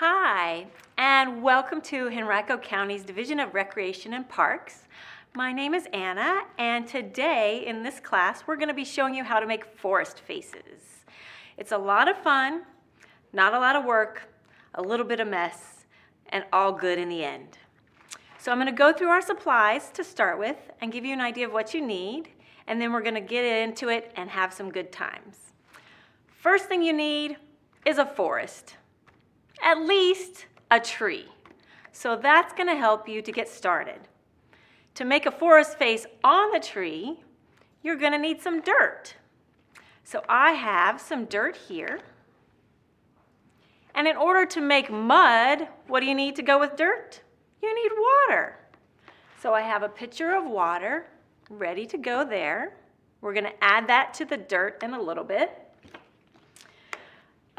Hi, and welcome to Henrico County's Division of Recreation and Parks. My name is Anna, and today in this class we're going to be showing you how to make forest faces. It's a lot of fun, not a lot of work, a little bit of mess, and all good in the end. So I'm going to go through our supplies to start with and give you an idea of what you need, and then we're going to get into it and have some good times. First thing you need is a forest. At least a tree. So that's going to help you to get started. To make a forest face on the tree, you're going to need some dirt. So I have some dirt here. And in order to make mud, what do you need to go with dirt? You need water. So I have a pitcher of water ready to go there. We're going to add that to the dirt in a little bit.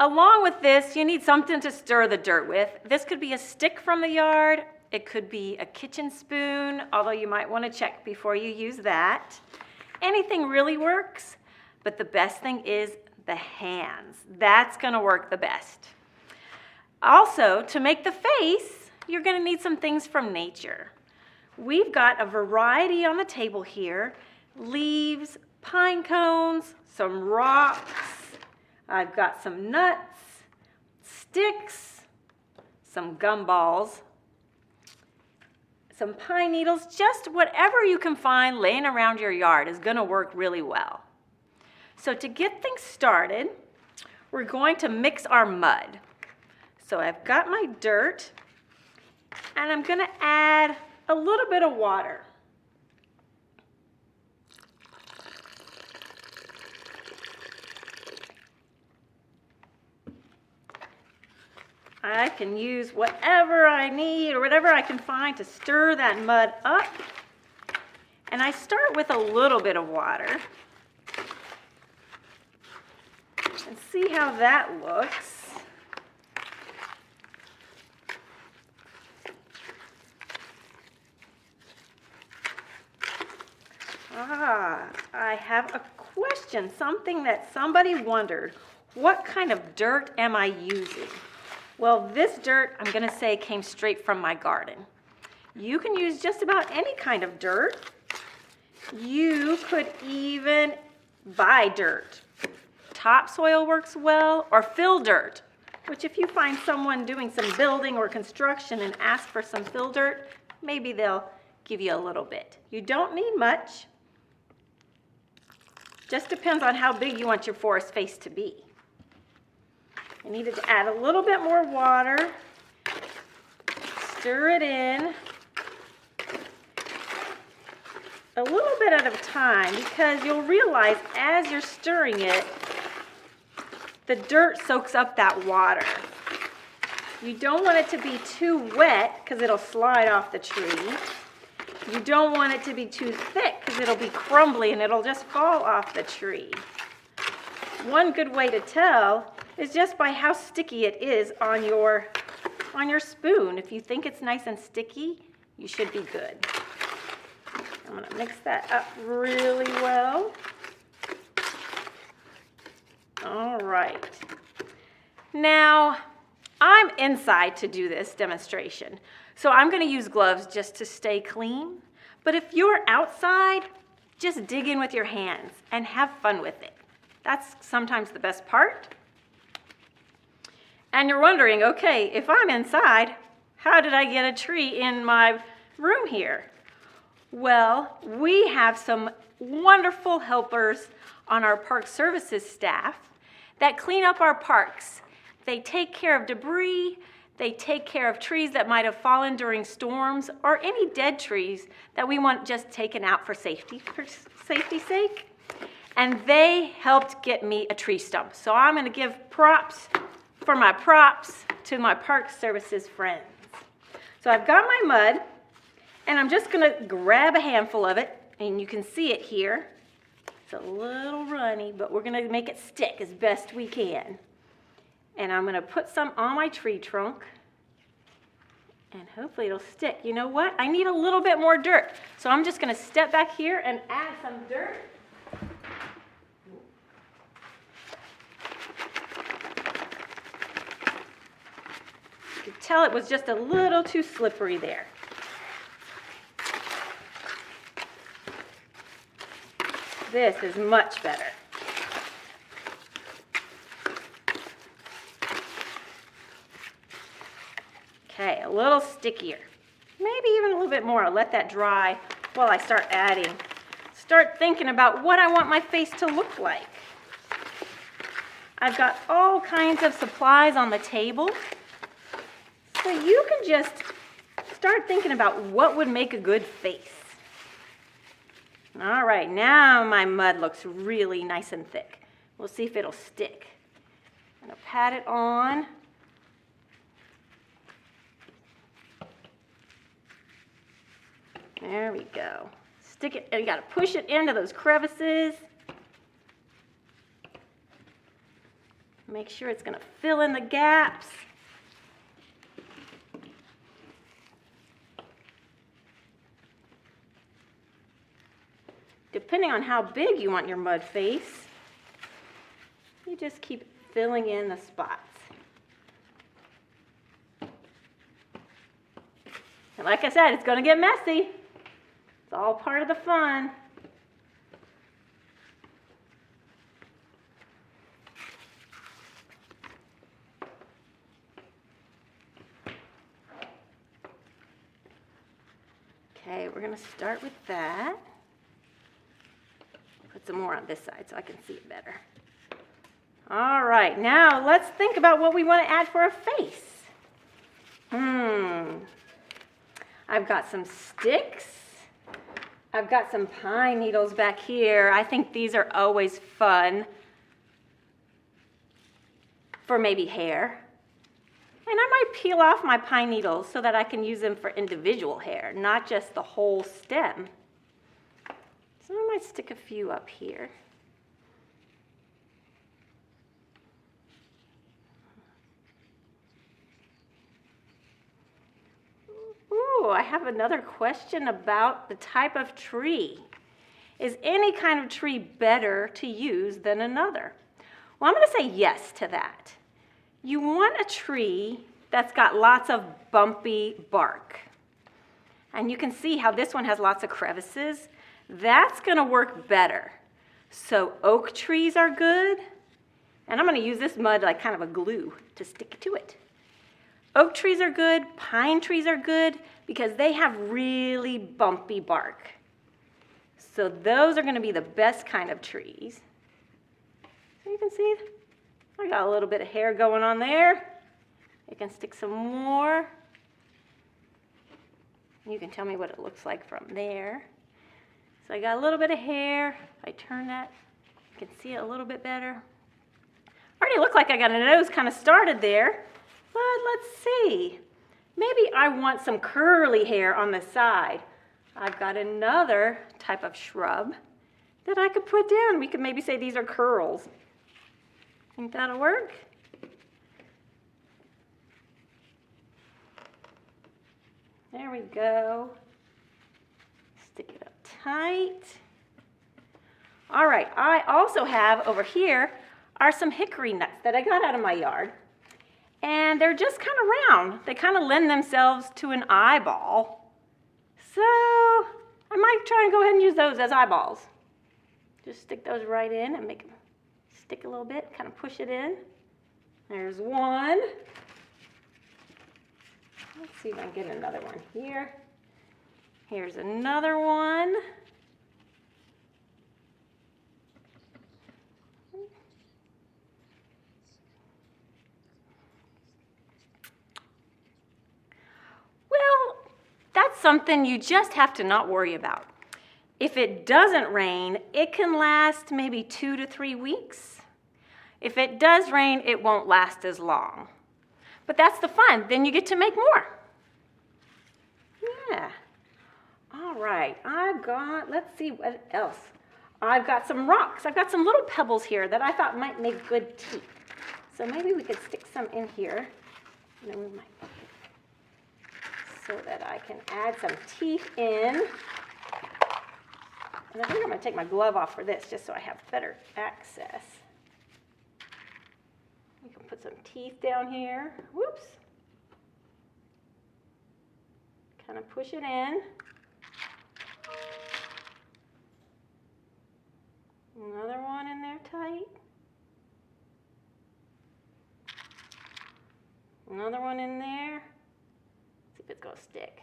Along with this, you need something to stir the dirt with. This could be a stick from the yard. It could be a kitchen spoon, although you might want to check before you use that. Anything really works, but the best thing is the hands. That's going to work the best. Also, to make the face, you're going to need some things from nature. We've got a variety on the table here. Leaves, pine cones, some rocks. I've got some nuts, sticks, some gumballs, some pine needles, just whatever you can find laying around your yard is going to work really well. So to get things started, we're going to mix our mud. So I've got my dirt, and I'm going to add a little bit of water. I can use whatever I need or whatever I can find to stir that mud up. And I start with a little bit of water. And see how that looks. I have a question, something that somebody wondered. What kind of dirt am I using? Well, this dirt, I'm going to say, came straight from my garden. You can use just about any kind of dirt. You could even buy dirt. Topsoil works well, or fill dirt, which if you find someone doing some building or construction and ask for some fill dirt, maybe they'll give you a little bit. You don't need much. Just depends on how big you want your forest face to be. I needed to add a little bit more water, stir it in, a little bit at a time, because you'll realize as you're stirring it, the dirt soaks up that water. You don't want it to be too wet because it'll slide off the tree. You don't want it to be too thick because it'll be crumbly and it'll just fall off the tree. One good way to tell is just by how sticky it is on your spoon. If you think it's nice and sticky, you should be good. I'm going to mix that up really well. All right. Now, I'm inside to do this demonstration, so I'm going to use gloves just to stay clean. But if you're outside, just dig in with your hands and have fun with it. That's sometimes the best part. And you're wondering, okay, if I'm inside, how did I get a tree in my room here? Well, we have some wonderful helpers on our Park Services staff that clean up our parks. They take care of debris, they take care of trees that might have fallen during storms, or any dead trees that we want just taken out for safety's sake. And they helped get me a tree stump. So I'm going to give props for my props to my Park Services friends. So I've got my mud, and I'm just going to grab a handful of it, and you can see it here. It's a little runny, but we're going to make it stick as best we can. And I'm going to put some on my tree trunk, and hopefully it'll stick. You know what? I need a little bit more dirt. So I'm just going to step back here and add some dirt. tell it was just a little too slippery there. This is much better. Okay, a little stickier. Maybe even a little bit more. I'll let that dry while I start adding. Start thinking about what I want my face to look like. I've got all kinds of supplies on the table. So you can just start thinking about what would make a good face. All right, now my mud looks really nice and thick. We'll see if it'll stick. I'm gonna pat it on. There we go. Stick it, and you gotta push it into those crevices. Make sure it's gonna fill in the gaps. Depending on how big you want your mud face, you just keep filling in the spots. And like I said, it's gonna get messy. It's all part of the fun. Okay, we're gonna start with that. Put some more on this side so I can see it better. All right, now let's think about what we want to add for a face. I've got some sticks. I've got some pine needles back here. I think these are always fun for maybe hair. And I might peel off my pine needles so that I can use them for individual hair, not just the whole stem. So I might stick a few up here. Ooh, I have another question about the type of tree. Is any kind of tree better to use than another? Well, I'm going to say yes to that. You want a tree that's got lots of bumpy bark. And you can see how this one has lots of crevices. That's going to work better. So oak trees are good. And I'm going to use this mud like kind of a glue to stick to it. Oak trees are good. Pine trees are good because they have really bumpy bark. So those are going to be the best kind of trees. So you can see I got a little bit of hair going on there. I can stick some more. You can tell me what it looks like from there. So I got a little bit of hair. If I turn that, you can see it a little bit better. Already look like I got a nose kind of started there. But let's see. Maybe I want some curly hair on the side. I've got another type of shrub that I could put down. We could maybe say these are curls. Think that'll work? There we go. Stick it up tight. All right, I also have over here are some hickory nuts that I got out of my yard. And they're just kind of round. They kind of lend themselves to an eyeball. So I might try and go ahead and use those as eyeballs. Just stick those right in and make them stick a little bit, kind of push it in. There's one. Let's see if I can get another one here. Here's another one. Well, that's something you just have to not worry about. If it doesn't rain, it can last maybe 2 to 3 weeks. If it does rain, it won't last as long. But that's the fun. Then you get to make more. Yeah. All right. Let's see what else. I've got some rocks. I've got some little pebbles here that I thought might make good teeth. So maybe we could stick some in here. And then we might, so that I can add some teeth in. And I think I'm going to take my glove off for this just so I have better access. We can put some teeth down here. Whoops. kind of push it in. Another one in there tight. Another one in there. See if it's going to stick.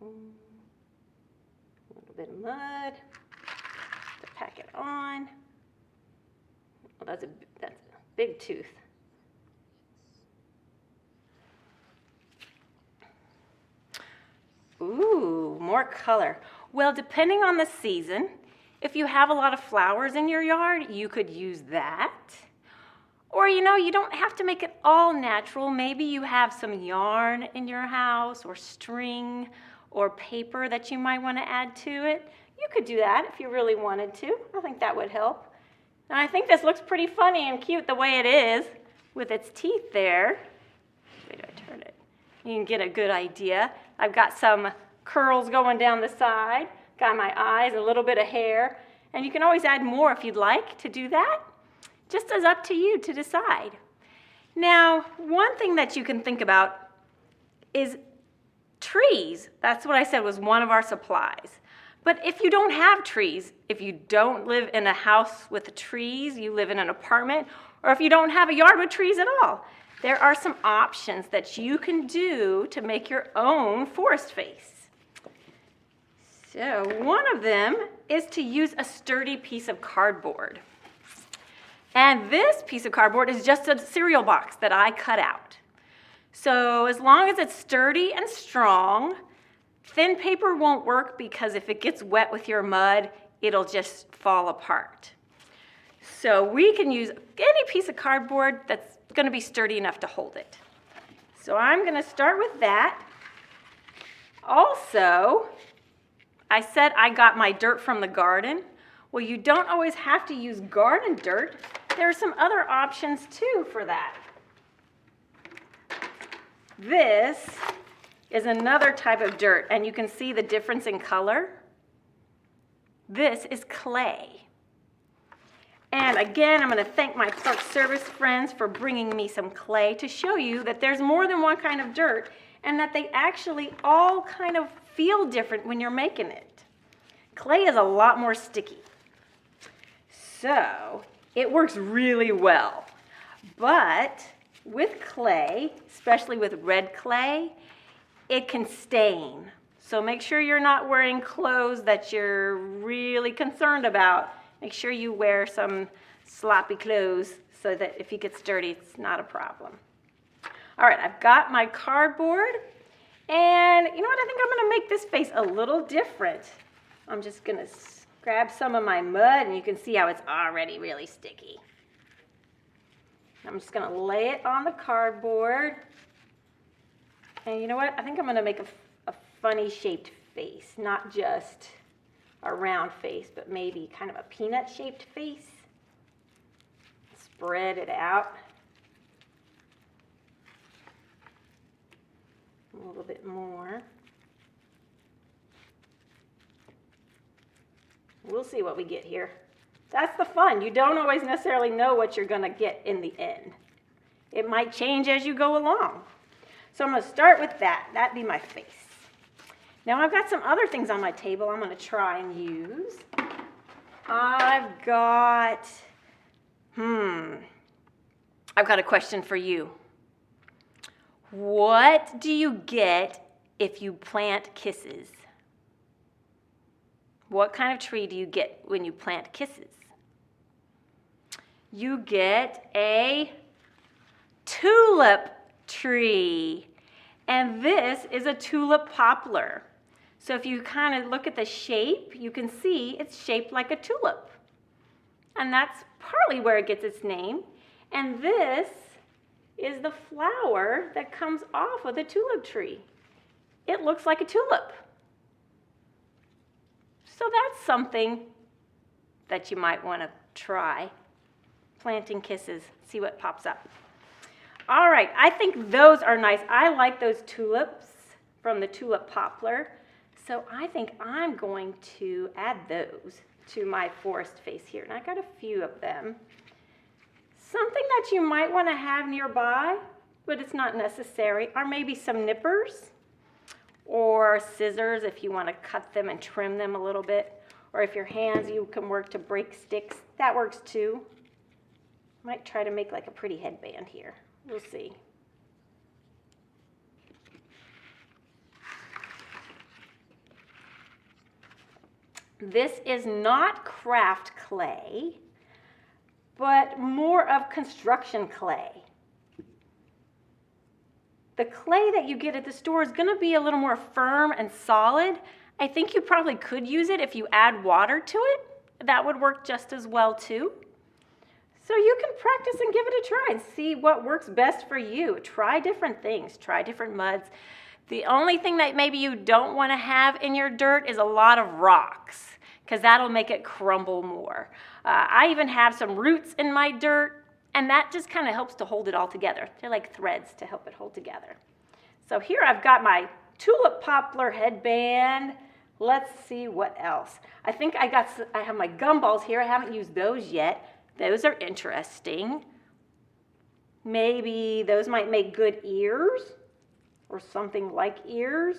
A little bit of mud to pack it on. Well, that's a big tooth. Ooh, more color. Well, depending on the season, if you have a lot of flowers in your yard, you could use that. Or, you know, you don't have to make it all natural. Maybe you have some yarn in your house or string or paper that you might want to add to it. You could do that if you really wanted to. I think that would help. And I think this looks pretty funny and cute the way it is with its teeth there. Wait, do I turn it? You can get a good idea. I've got some curls going down the side, got my eyes, a little bit of hair, and you can always add more if you'd like to do that. Just as up to you to decide. Now, one thing that you can think about is trees. That's what I said was one of our supplies. But if you don't have trees, if you don't live in a house with trees, you live in an apartment, or if you don't have a yard with trees at all, there are some options that you can do to make your own forest face. So one of them is to use a sturdy piece of cardboard. And this piece of cardboard is just a cereal box that I cut out. So as long as it's sturdy and strong, thin paper won't work because if it gets wet with your mud, it'll just fall apart. So we can use any piece of cardboard that's going to be sturdy enough to hold it. So I'm going to start with that. Also, I said I got my dirt from the garden. Well, you don't always have to use garden dirt. There are some other options too for that. This is another type of dirt, and you can see the difference in color. This is clay. And again, I'm going to thank my Park Service friends for bringing me some clay to show you that there's more than one kind of dirt and that they actually all kind of feel different when you're making it. Clay is a lot more sticky. So it works really well. But with clay, especially with red clay, it can stain. So make sure you're not wearing clothes that you're really concerned about. Make sure you wear some sloppy clothes so that if it gets dirty, it's not a problem. All right, I've got my cardboard. And you know what? I think I'm going to make this face a little different. I'm just going to grab some of my mud, and you can see how it's already really sticky. I'm just going to lay it on the cardboard. And you know what? I think I'm going to make a funny shaped face, not just a round face, but maybe kind of a peanut shaped face. Spread it out. A little bit more. We'll see what we get here. That's the fun. You don't always necessarily know what you're going to get in the end. It might change as you go along. So I'm going to start with that. That'd be my face. Now I've got some other things on my table I'm going to try and use. I've got a question for you. What do you get if you plant kisses? What kind of tree do you get when you plant kisses? You get a tulip tree. And this is a tulip poplar. So if you kind of look at the shape, you can see it's shaped like a tulip. And that's partly where it gets its name. And this is the flower that comes off of the tulip tree. It looks like a tulip. So that's something that you might want to try. Planting kisses, see what pops up. All right, I think those are nice. I like those tulips from the tulip poplar. So I think I'm going to add those to my forest face here. And I got a few of them. Something that you might want to have nearby, but it's not necessary, are maybe some nippers or scissors if you want to cut them and trim them a little bit. Or if your hands, you can work to break sticks. That works too. Might try to make like a pretty headband here. We'll see. This is not craft clay, but more of construction clay. The clay that you get at the store is going to be a little more firm and solid. I think you probably could use it if you add water to it. That would work just as well too. So you can practice and give it a try and see what works best for you. Try different things, try different muds. The only thing that maybe you don't want to have in your dirt is a lot of rocks, because that'll make it crumble more. I even have some roots in my dirt, and that just kind of helps to hold it all together. They're like threads to help it hold together. So here I've got my tulip poplar headband. Let's see what else. I think I have my gumballs here. I haven't used those yet. Those are interesting. Maybe those might make good ears or something like ears,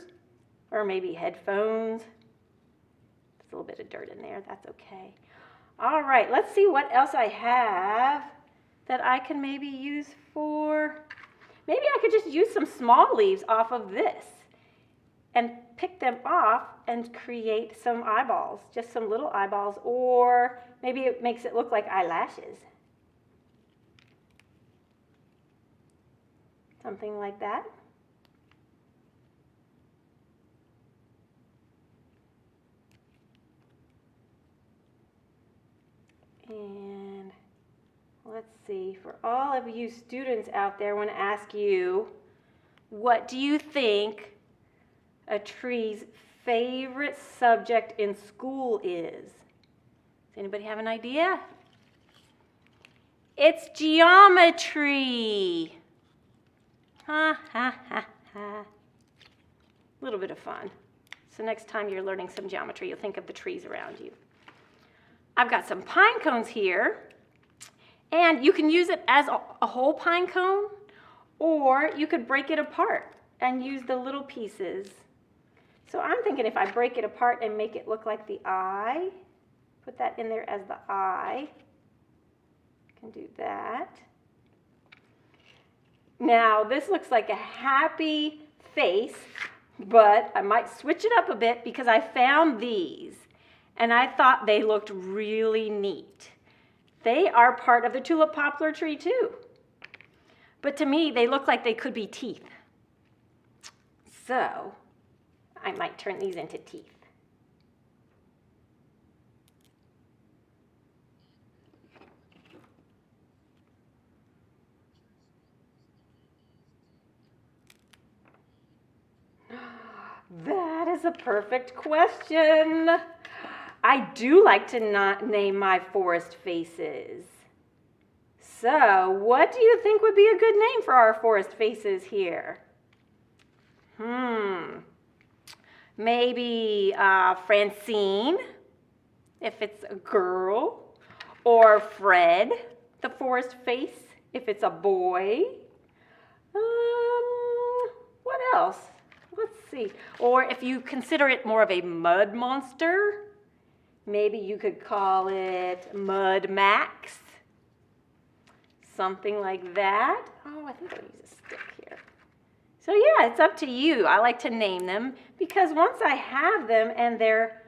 or maybe headphones. There's a little bit of dirt in there. That's okay. All right, let's see what else I have that I can maybe use for, maybe I could just use some small leaves off of this and pick them off and create some eyeballs, just some little eyeballs, or maybe it makes it look like eyelashes. Something like that. And let's see, for all of you students out there, I want to ask you, what do you think a tree's favorite subject in school is? Does anybody have an idea? It's geometry. Ha ha ha ha. A little bit of fun. So next time you're learning some geometry, you'll think of the trees around you. I've got some pine cones here, and you can use it as a whole pine cone, or you could break it apart and use the little pieces. So I'm thinking if I break it apart and make it look like the eye, put that in there as the eye, I can do that. Now this looks like a happy face, but I might switch it up a bit because I found these and I thought they looked really neat. They are part of the tulip poplar tree too. But to me, they look like they could be teeth. So I might turn these into teeth. That is a perfect question. I do like to not name my forest faces. So, what do you think would be a good name for our forest faces here? Maybe Francine, if it's a girl, or Fred, the forest face, if it's a boy. What else? Let's see. Or if you consider it more of a mud monster, maybe you could call it Mud Max. Something like that. Oh, I think I'll use a stick here. So yeah, it's up to you. I like to name them because once I have them and they're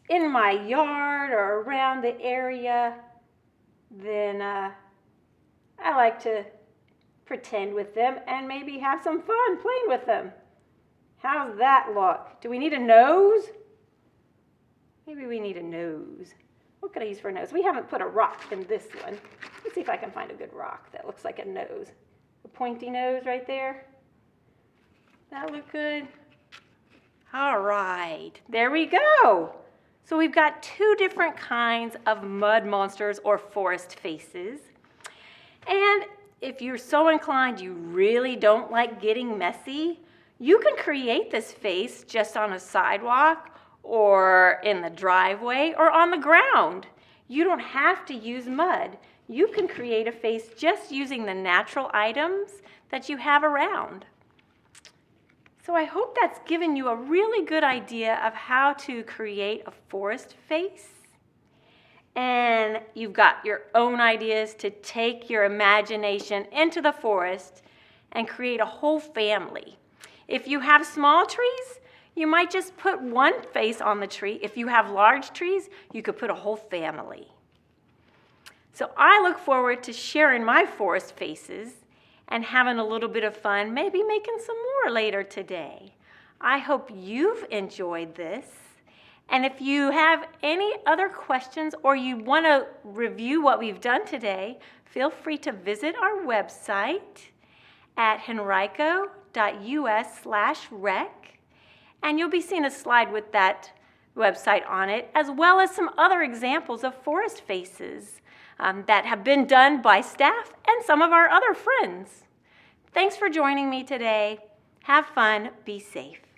in my yard or around the area, then I like to pretend with them and maybe have some fun playing with them. How's that look? Do we need a nose? Maybe we need a nose. What could I use for a nose? We haven't put a rock in this one. Let's see if I can find a good rock that looks like a nose. A pointy nose right there. That look good? All right, there we go. So we've got two different kinds of mud monsters or forest faces. And if you're so inclined you really don't like getting messy, you can create this face just on a sidewalk or in the driveway or on the ground. You don't have to use mud. You can create a face just using the natural items that you have around. So I hope that's given you a really good idea of how to create a forest face. And you've got your own ideas to take your imagination into the forest and create a whole family. If you have small trees, you might just put one face on the tree. If you have large trees, you could put a whole family. So I look forward to sharing my forest faces and having a little bit of fun, maybe making some more later today. I hope you've enjoyed this. And if you have any other questions or you want to review what we've done today, feel free to visit our website at henrico.us/rec. And you'll be seeing a slide with that website on it, as well as some other examples of forest faces that have been done by staff and some of our other friends. Thanks for joining me today. Have fun, be safe.